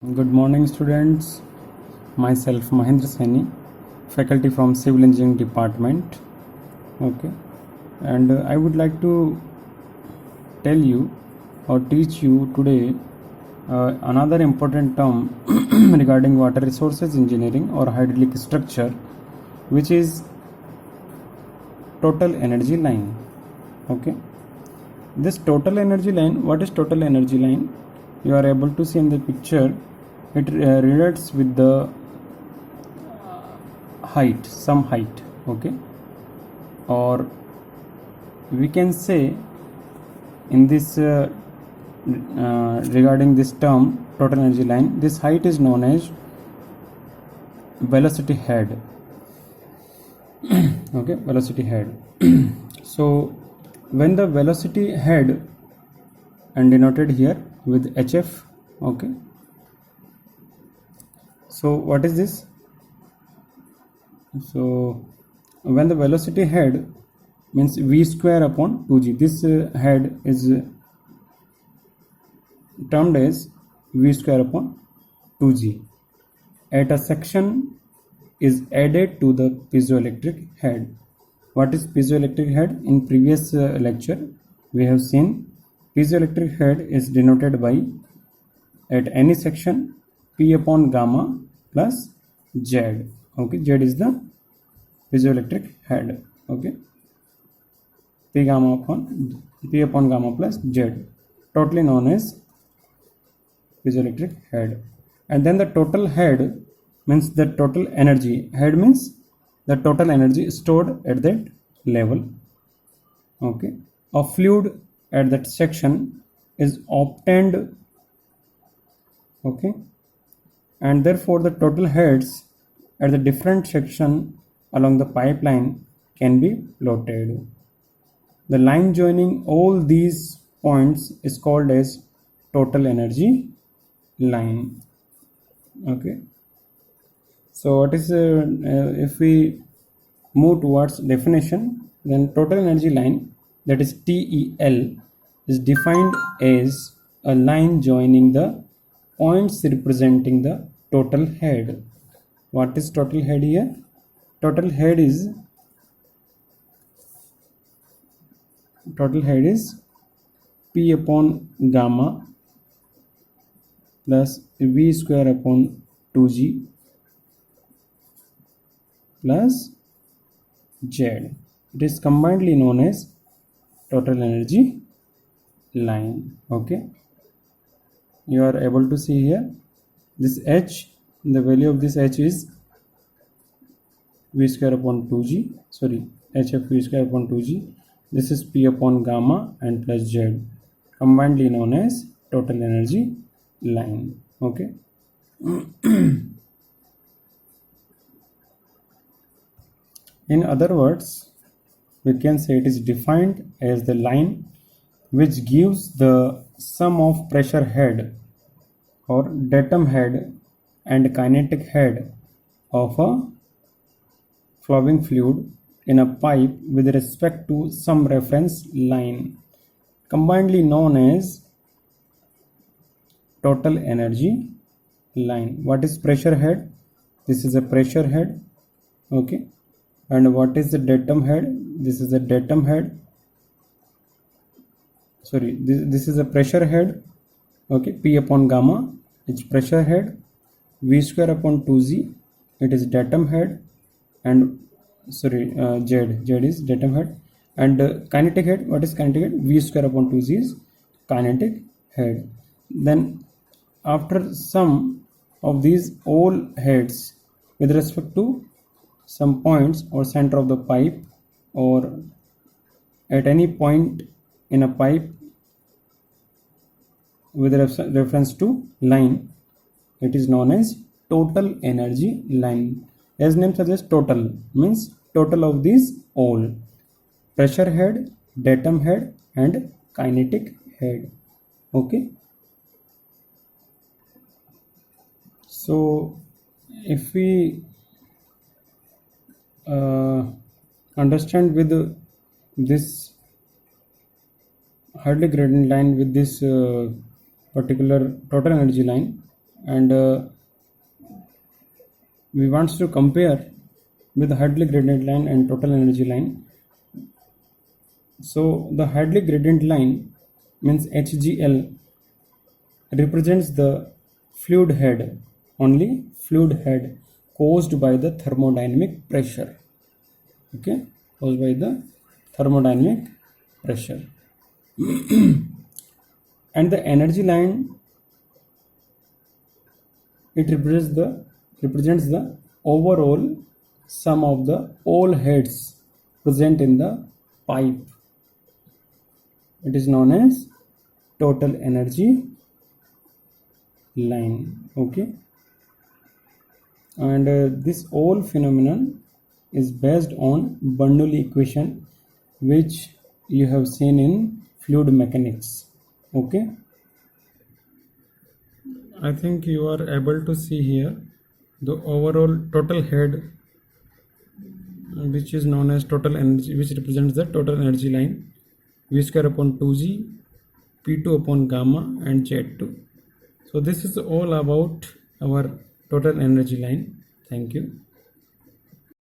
Good morning, students. Myself Mahendra Saini, faculty from Civil Engineering Department. Okay, and I would like to tell you or teach you today another important term regarding water resources engineering or hydraulic structure, which is total energy line. Okay, this total energy line, what is total energy line? You are able to see in the picture. It relates with the height, some height. Okay, or we can say in this regarding this term total energy line, this height is known as velocity head. Okay, velocity head. So when the velocity head, and denoted here with hf. Okay, so what is this? So when the velocity head means v square upon 2g, this head is termed as v square upon 2g at a section is added to the piezoelectric head. What is piezoelectric head? In previous lecture we have seen piezoelectric head is denoted by, at any section, P upon gamma plus Z. Okay, Z is the piezoelectric head. Okay, P upon gamma plus Z, totally known as piezoelectric head. And then the total head means the total energy. Head means the total energy stored at that level. Okay, a fluid at that section is obtained. Okay, and therefore the total heads at the different section along the pipeline can be plotted. The line joining all these points is called as total energy line. Okay, so what is if we move towards definition, then total energy line, that is TEL, is defined as a line joining the points representing the total head. What is total head here? Total head is P upon gamma plus V square upon 2G plus Z. It is combinedly known as total energy line. Okay, you are able to see here this H, the value of this H is V square upon 2G, HF V square upon 2G. This is P upon gamma and plus Z, combinedly known as total energy line. Okay. In other words, we can say it is defined as the line which gives the sum of pressure head or datum head and kinetic head of a flowing fluid in a pipe with respect to some reference line, combinedly known as total energy line. What is pressure head? This is a pressure head. Okay, and what is the datum head? This is a datum head. This is a pressure head. Okay, P upon gamma, it's pressure head. V square upon 2Z, it is datum head. And Z is datum head. And kinetic head, what is kinetic head? V square upon 2Z is kinetic head. Then after sum of these all heads with respect to some points or center of the pipe or at any point in a pipe with reference to line, it is known as total energy line. As name suggests, total means total of these all: pressure head, datum head and kinetic head. Okay, so if we understand with this Hartley gradient line with this particular total energy line, and we want to compare with the Hadley gradient line and total energy line. So the Hadley gradient line means HGL represents the fluid head, only fluid head caused by the thermodynamic pressure. Okay, caused by the thermodynamic pressure. And the energy line, it represents the overall sum of the all heads present in the pipe. It is known as total energy line. Okay, and this whole phenomenon is based on Bernoulli equation, which you have seen in fluid mechanics. Okay, I think you are able to see here the overall total head, which is known as total energy, which represents the total energy line, V square upon 2G, P2 upon gamma, and Z2. So this is all about our total energy line. Thank you.